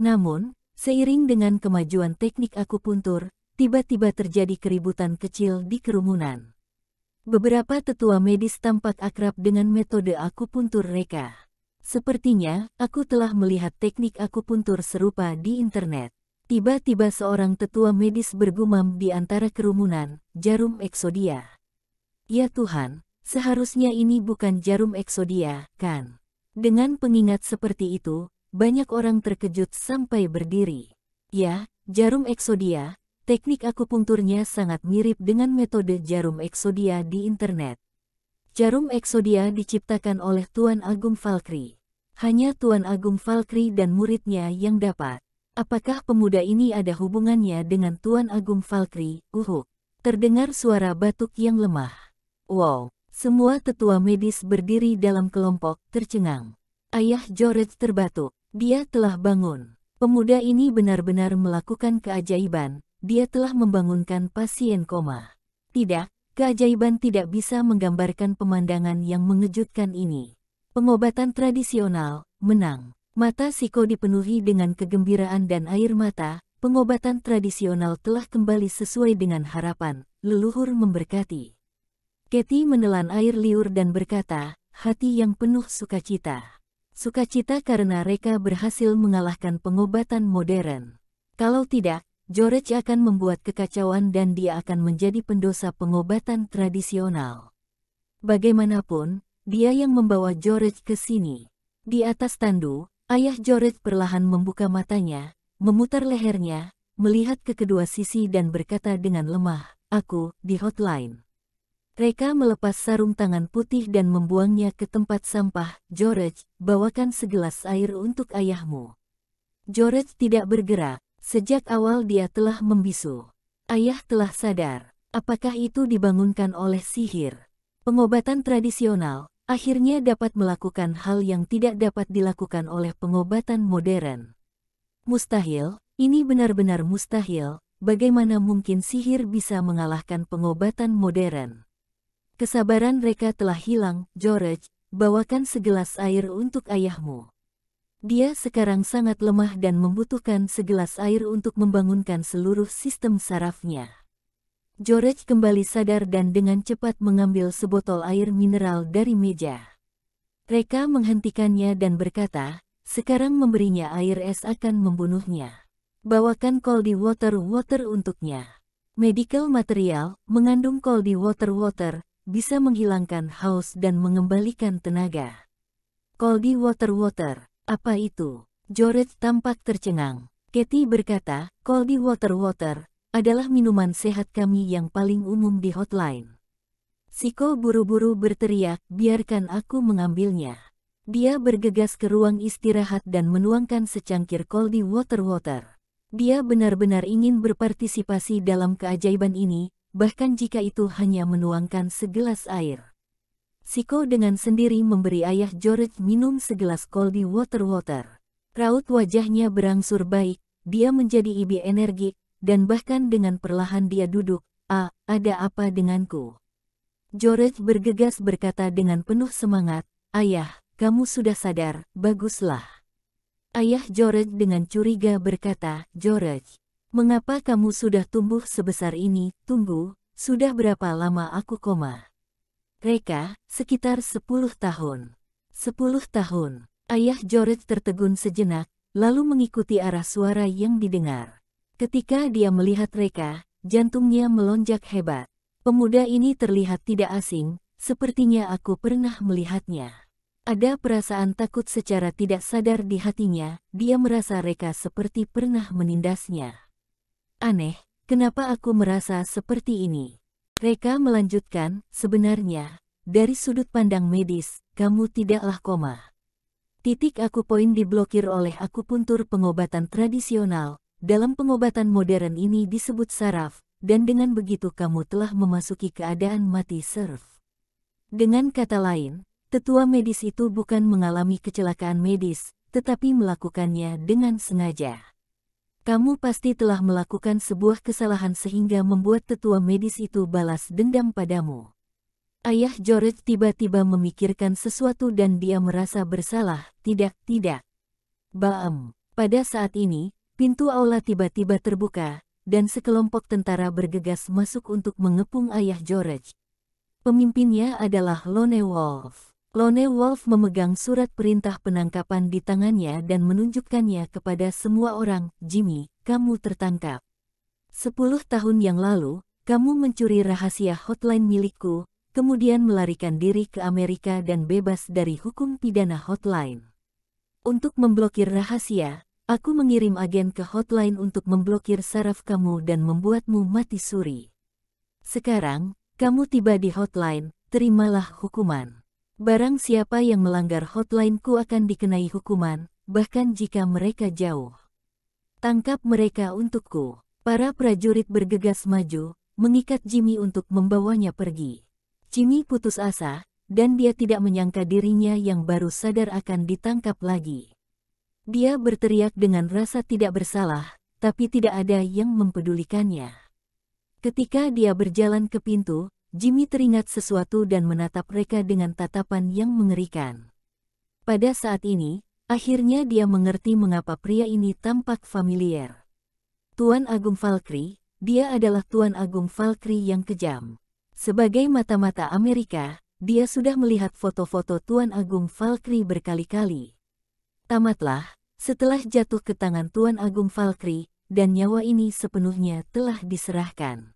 Namun, seiring dengan kemajuan teknik akupuntur, tiba-tiba terjadi keributan kecil di kerumunan. Beberapa tetua medis tampak akrab dengan metode akupuntur Reka. Sepertinya, aku telah melihat teknik akupuntur serupa di internet. Tiba-tiba seorang tetua medis bergumam di antara kerumunan, jarum eksodia. Ya Tuhan, seharusnya ini bukan jarum eksodia, kan? Dengan pengingat seperti itu, banyak orang terkejut sampai berdiri. Ya, jarum eksodia. Teknik akupunturnya sangat mirip dengan metode jarum eksodia di internet. Jarum eksodia diciptakan oleh Tuan Agung Falkri. Hanya Tuan Agung Falkri dan muridnya yang dapat. Apakah pemuda ini ada hubungannya dengan Tuan Agung Falkri? Terdengar suara batuk yang lemah. Wow, semua tetua medis berdiri dalam kelompok, tercengang. Ayah George terbatuk. Dia telah bangun. Pemuda ini benar-benar melakukan keajaiban. Dia telah membangunkan pasien koma. Tidak, keajaiban tidak bisa menggambarkan pemandangan yang mengejutkan ini. Pengobatan tradisional, menang. Mata Siko dipenuhi dengan kegembiraan dan air mata. Pengobatan tradisional telah kembali sesuai dengan harapan, leluhur memberkati. Katie menelan air liur dan berkata, hati yang penuh sukacita. Sukacita karena Reka berhasil mengalahkan pengobatan modern. Kalau tidak, George akan membuat kekacauan dan dia akan menjadi pendosa pengobatan tradisional. Bagaimanapun, dia yang membawa George ke sini. Di atas tandu, ayah George perlahan membuka matanya, memutar lehernya, melihat ke kedua sisi dan berkata dengan lemah, aku, di hotline. Reka melepas sarung tangan putih dan membuangnya ke tempat sampah. George, bawakan segelas air untuk ayahmu. George tidak bergerak. Sejak awal dia telah membisu. Ayah telah sadar. Apakah itu dibangunkan oleh sihir? Pengobatan tradisional akhirnya dapat melakukan hal yang tidak dapat dilakukan oleh pengobatan modern. Mustahil, ini benar-benar mustahil. Bagaimana mungkin sihir bisa mengalahkan pengobatan modern? Kesabaran Reka telah hilang. George, bawakan segelas air untuk ayahmu. Dia sekarang sangat lemah dan membutuhkan segelas air untuk membangunkan seluruh sistem sarafnya. George kembali sadar dan dengan cepat mengambil sebotol air mineral dari meja. Reka menghentikannya dan berkata, sekarang memberinya air es akan membunuhnya. Bawakan cold water untuknya. Medical material mengandung cold water bisa menghilangkan haus dan mengembalikan tenaga. Cold water. Apa itu? George tampak tercengang. Katie berkata, cold water adalah minuman sehat kami yang paling umum di hotline. Siko buru-buru berteriak, biarkan aku mengambilnya. Dia bergegas ke ruang istirahat dan menuangkan secangkir cold water. Dia benar-benar ingin berpartisipasi dalam keajaiban ini, bahkan jika itu hanya menuangkan segelas air. Siko dengan sendiri memberi ayah George minum segelas cold water. Raut wajahnya berangsur baik, dia menjadi lebih energik, dan bahkan dengan perlahan dia duduk. Ada apa denganku? George bergegas berkata dengan penuh semangat, ayah, kamu sudah sadar, baguslah. Ayah George dengan curiga berkata, George, mengapa kamu sudah tumbuh sebesar ini? Tunggu, sudah berapa lama aku koma? Reka, sekitar 10 tahun. 10 tahun. Ayah George tertegun sejenak, lalu mengikuti arah suara yang didengar. Ketika dia melihat Reka, jantungnya melonjak hebat. Pemuda ini terlihat tidak asing, sepertinya aku pernah melihatnya. Ada perasaan takut secara tidak sadar di hatinya, dia merasa Reka seperti pernah menindasnya. Aneh, kenapa aku merasa seperti ini? Reka melanjutkan, sebenarnya, dari sudut pandang medis, kamu tidaklah koma. Titik akupoin diblokir oleh akupuntur pengobatan tradisional, dalam pengobatan modern ini disebut saraf, dan dengan begitu kamu telah memasuki keadaan mati serf. Dengan kata lain, tetua medis itu bukan mengalami kecelakaan medis, tetapi melakukannya dengan sengaja. Kamu pasti telah melakukan sebuah kesalahan sehingga membuat tetua medis itu balas dendam padamu. Ayah George tiba-tiba memikirkan sesuatu dan dia merasa bersalah. Tidak. Baem. Pada saat ini, pintu aula tiba-tiba terbuka, dan sekelompok tentara bergegas masuk untuk mengepung ayah George. Pemimpinnya adalah Lone Wolf. Lone Wolf memegang surat perintah penangkapan di tangannya dan menunjukkannya kepada semua orang. Jimmy, kamu tertangkap. 10 tahun yang lalu, kamu mencuri rahasia hotline milikku, kemudian melarikan diri ke Amerika dan bebas dari hukum pidana hotline. Untuk memblokir rahasia, aku mengirim agen ke hotline untuk memblokir saraf kamu dan membuatmu mati suri. Sekarang, kamu tiba di hotline, terimalah hukuman. Barang siapa yang melanggar hotline-ku akan dikenai hukuman, bahkan jika mereka jauh. Tangkap mereka untukku. Para prajurit bergegas maju, mengikat Jimmy untuk membawanya pergi. Jimmy putus asa, dan dia tidak menyangka dirinya yang baru sadar akan ditangkap lagi. Dia berteriak dengan rasa tidak bersalah, tapi tidak ada yang mempedulikannya. Ketika dia berjalan ke pintu, Jimmy teringat sesuatu dan menatap mereka dengan tatapan yang mengerikan. Pada saat ini, akhirnya dia mengerti mengapa pria ini tampak familiar. Tuan Agung Valkyrie, dia adalah Tuan Agung Valkyrie yang kejam. Sebagai mata-mata Amerika, dia sudah melihat foto-foto Tuan Agung Valkyrie berkali-kali. Tamatlah, setelah jatuh ke tangan Tuan Agung Valkyrie, dan nyawa ini sepenuhnya telah diserahkan.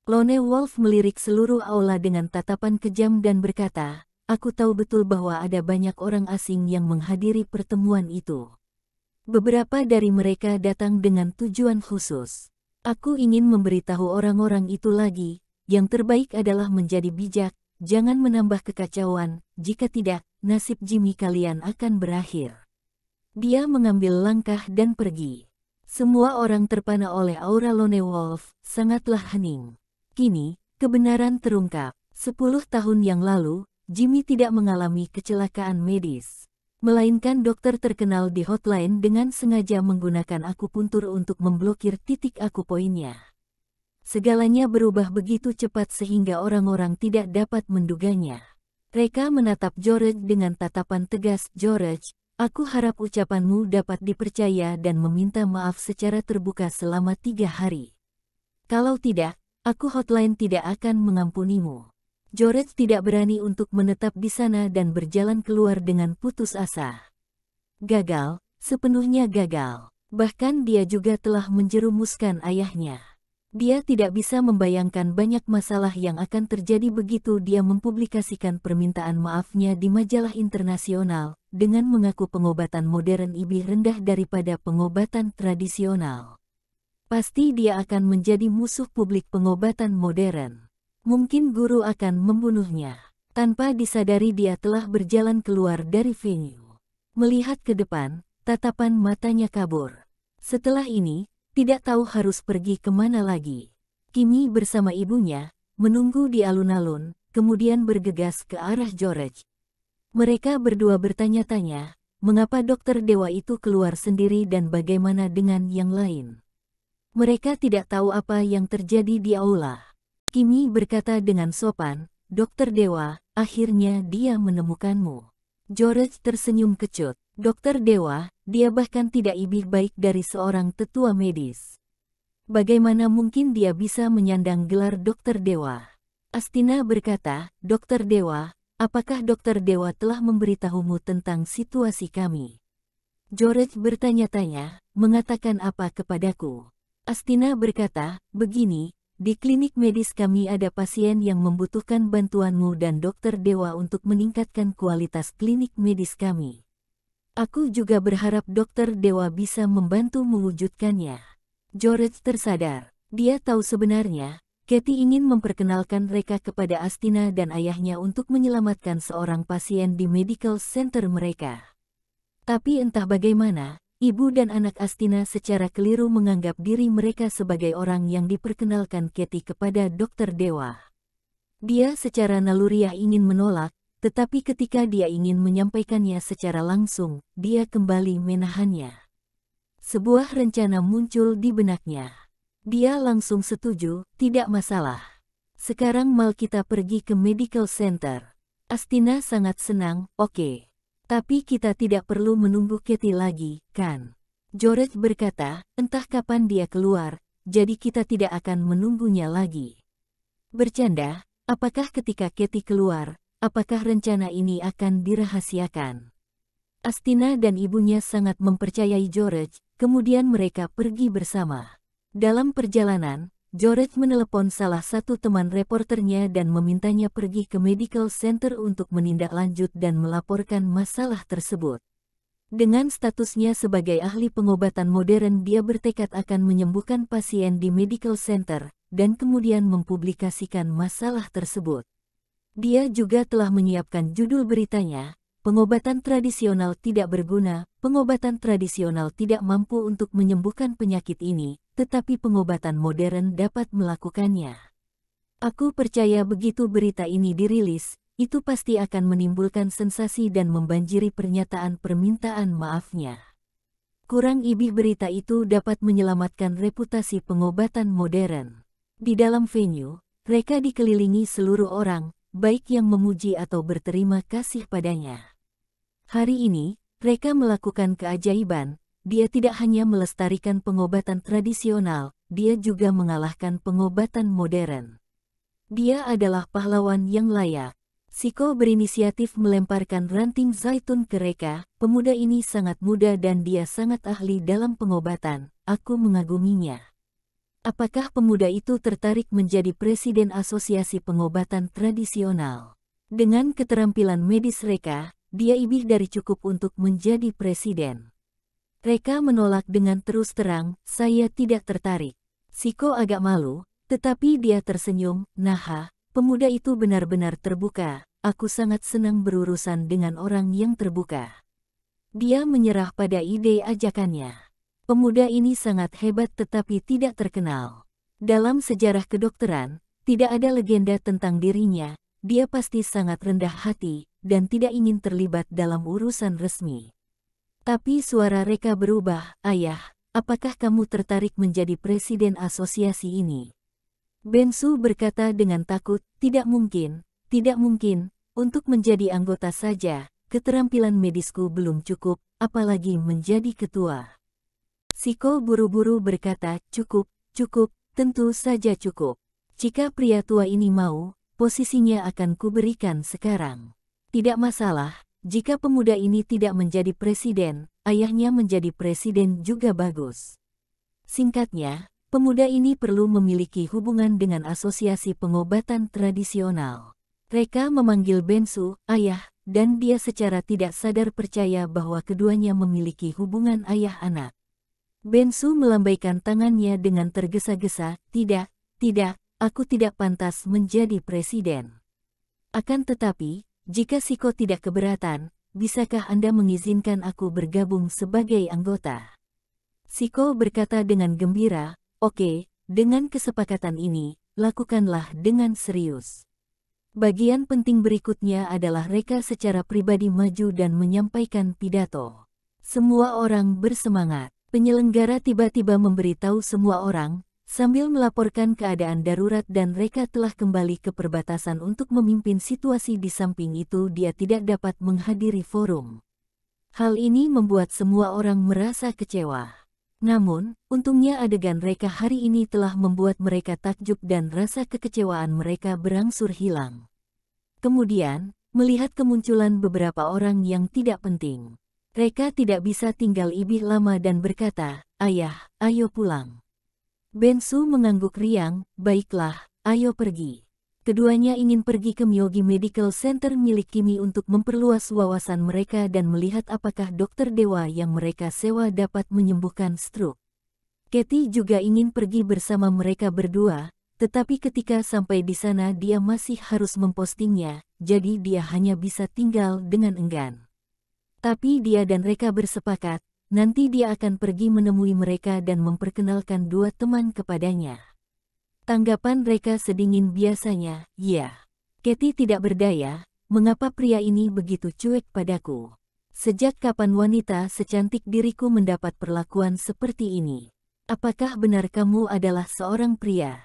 Lone Wolf melirik seluruh aula dengan tatapan kejam dan berkata, aku tahu betul bahwa ada banyak orang asing yang menghadiri pertemuan itu. Beberapa dari mereka datang dengan tujuan khusus. Aku ingin memberitahu orang-orang itu lagi, yang terbaik adalah menjadi bijak, jangan menambah kekacauan, jika tidak, nasib Jimmy kalian akan berakhir. Dia mengambil langkah dan pergi. Semua orang terpana oleh aura Lone Wolf, sangatlah hening. Kini, kebenaran terungkap. 10 tahun yang lalu, Jimmy tidak mengalami kecelakaan medis. Melainkan dokter terkenal di hotline dengan sengaja menggunakan akupuntur untuk memblokir titik akupoinnya. Segalanya berubah begitu cepat sehingga orang-orang tidak dapat menduganya. Mereka menatap George dengan tatapan tegas. George, aku harap ucapanmu dapat dipercaya dan meminta maaf secara terbuka selama 3 hari. Kalau tidak, aku hotline tidak akan mengampunimu. George tidak berani untuk menetap di sana dan berjalan keluar dengan putus asa. Gagal, sepenuhnya gagal. Bahkan dia juga telah menjerumuskan ayahnya. Dia tidak bisa membayangkan banyak masalah yang akan terjadi begitu dia mempublikasikan permintaan maafnya di majalah internasional, dengan mengaku pengobatan modern lebih rendah daripada pengobatan tradisional. Pasti dia akan menjadi musuh publik pengobatan modern. Mungkin guru akan membunuhnya. Tanpa disadari dia telah berjalan keluar dari venue. Melihat ke depan, tatapan matanya kabur. Setelah ini, tidak tahu harus pergi kemana lagi. Kimi bersama ibunya, menunggu di alun-alun, kemudian bergegas ke arah George. Mereka berdua bertanya-tanya, mengapa dokter dewa itu keluar sendiri dan bagaimana dengan yang lain. Mereka tidak tahu apa yang terjadi di aula. Kimi berkata dengan sopan, Dokter Dewa, akhirnya dia menemukanmu. George tersenyum kecut. Dokter Dewa, dia bahkan tidak lebih baik dari seorang tetua medis. Bagaimana mungkin dia bisa menyandang gelar Dokter Dewa? Astina berkata, Dokter Dewa, apakah Dokter Dewa telah memberitahumu tentang situasi kami? George bertanya-tanya, mengatakan apa kepadaku? Astina berkata, begini, di klinik medis kami ada pasien yang membutuhkan bantuanmu dan Dokter Dewa untuk meningkatkan kualitas klinik medis kami. Aku juga berharap Dokter Dewa bisa membantu mewujudkannya. George tersadar. Dia tahu sebenarnya, Katie ingin memperkenalkan mereka kepada Astina dan ayahnya untuk menyelamatkan seorang pasien di medical center mereka. Tapi entah bagaimana, ibu dan anak Astina secara keliru menganggap diri mereka sebagai orang yang diperkenalkan Katie kepada Dokter Dewa. Dia secara naluriah ingin menolak, tetapi ketika dia ingin menyampaikannya secara langsung, dia kembali menahannya. Sebuah rencana muncul di benaknya. Dia langsung setuju, tidak masalah. Sekarang mal kita pergi ke medical center. Astina sangat senang, oke. Tapi kita tidak perlu menunggu Katie lagi, kan? George berkata, entah kapan dia keluar, jadi kita tidak akan menunggunya lagi. Bercanda, apakah ketika Katie keluar, apakah rencana ini akan dirahasiakan? Astina dan ibunya sangat mempercayai George, kemudian mereka pergi bersama. Dalam perjalanan, George menelepon salah satu teman reporternya dan memintanya pergi ke medical center untuk menindaklanjut dan melaporkan masalah tersebut. Dengan statusnya sebagai ahli pengobatan modern, dia bertekad akan menyembuhkan pasien di medical center, dan kemudian mempublikasikan masalah tersebut. Dia juga telah menyiapkan judul beritanya, "Pengobatan tradisional tidak berguna, pengobatan tradisional tidak mampu untuk menyembuhkan penyakit ini, tetapi pengobatan modern dapat melakukannya." Aku percaya begitu berita ini dirilis, itu pasti akan menimbulkan sensasi dan membanjiri pernyataan permintaan maafnya. Kurang ibih berita itu dapat menyelamatkan reputasi pengobatan modern. Di dalam venue, mereka dikelilingi seluruh orang, baik yang memuji atau berterima kasih padanya. Hari ini, mereka melakukan keajaiban. Dia tidak hanya melestarikan pengobatan tradisional, dia juga mengalahkan pengobatan modern. Dia adalah pahlawan yang layak. Siko berinisiatif melemparkan ranting zaitun ke Reka. Pemuda ini sangat muda dan dia sangat ahli dalam pengobatan. Aku mengaguminya. Apakah pemuda itu tertarik menjadi presiden Asosiasi Pengobatan Tradisional? Dengan keterampilan medis Reka, dia ibih dari cukup untuk menjadi presiden. Reka menolak dengan terus terang, "Saya tidak tertarik." Siko agak malu, tetapi dia tersenyum. "Nah, pemuda itu benar-benar terbuka. Aku sangat senang berurusan dengan orang yang terbuka." Dia menyerah pada ide ajakannya. Pemuda ini sangat hebat tetapi tidak terkenal. Dalam sejarah kedokteran, tidak ada legenda tentang dirinya. Dia pasti sangat rendah hati dan tidak ingin terlibat dalam urusan resmi. Tapi suara Reka berubah. "Ayah, apakah kamu tertarik menjadi presiden asosiasi ini?" Bensu berkata dengan takut, "Tidak mungkin, tidak mungkin. Untuk menjadi anggota saja, keterampilan medisku belum cukup, apalagi menjadi ketua." Siko buru-buru berkata, "Cukup, cukup, tentu saja cukup. Jika pria tua ini mau, posisinya akan kuberikan sekarang. Tidak masalah, jika pemuda ini tidak menjadi presiden, ayahnya menjadi presiden juga bagus." Singkatnya, pemuda ini perlu memiliki hubungan dengan Asosiasi Pengobatan Tradisional. Reka memanggil Bensu, "Ayah," dan dia secara tidak sadar percaya bahwa keduanya memiliki hubungan ayah-anak. Bensu melambaikan tangannya dengan tergesa-gesa, "Tidak, tidak, aku tidak pantas menjadi presiden. Akan tetapi, jika Siko tidak keberatan, bisakah Anda mengizinkan aku bergabung sebagai anggota?" Siko berkata dengan gembira, "Oke, dengan kesepakatan ini, lakukanlah dengan serius." Bagian penting berikutnya adalah Reka secara pribadi maju dan menyampaikan pidato. Semua orang bersemangat. Penyelenggara tiba-tiba memberitahu semua orang, sambil melaporkan keadaan darurat dan Reka telah kembali ke perbatasan untuk memimpin situasi. Di samping itu dia tidak dapat menghadiri forum. Hal ini membuat semua orang merasa kecewa. Namun, untungnya adegan Reka hari ini telah membuat mereka takjub dan rasa kekecewaan mereka berangsur hilang. Kemudian, melihat kemunculan beberapa orang yang tidak penting, Reka tidak bisa tinggal ibih lama dan berkata, "Ayah, ayo pulang." Bensu mengangguk riang, "Baiklah, ayo pergi." Keduanya ingin pergi ke Myogi Medical Center milik Kimi untuk memperluas wawasan mereka dan melihat apakah dokter dewa yang mereka sewa dapat menyembuhkan stroke. Katie juga ingin pergi bersama mereka berdua, tetapi ketika sampai di sana dia masih harus mempostingnya, jadi dia hanya bisa tinggal dengan enggan. Tapi dia dan Reka bersepakat, nanti dia akan pergi menemui mereka dan memperkenalkan dua teman kepadanya. Tanggapan Reka sedingin biasanya, "Ya, Katie tidak berdaya, mengapa pria ini begitu cuek padaku? Sejak kapan wanita secantik diriku mendapat perlakuan seperti ini? Apakah benar kamu adalah seorang pria?"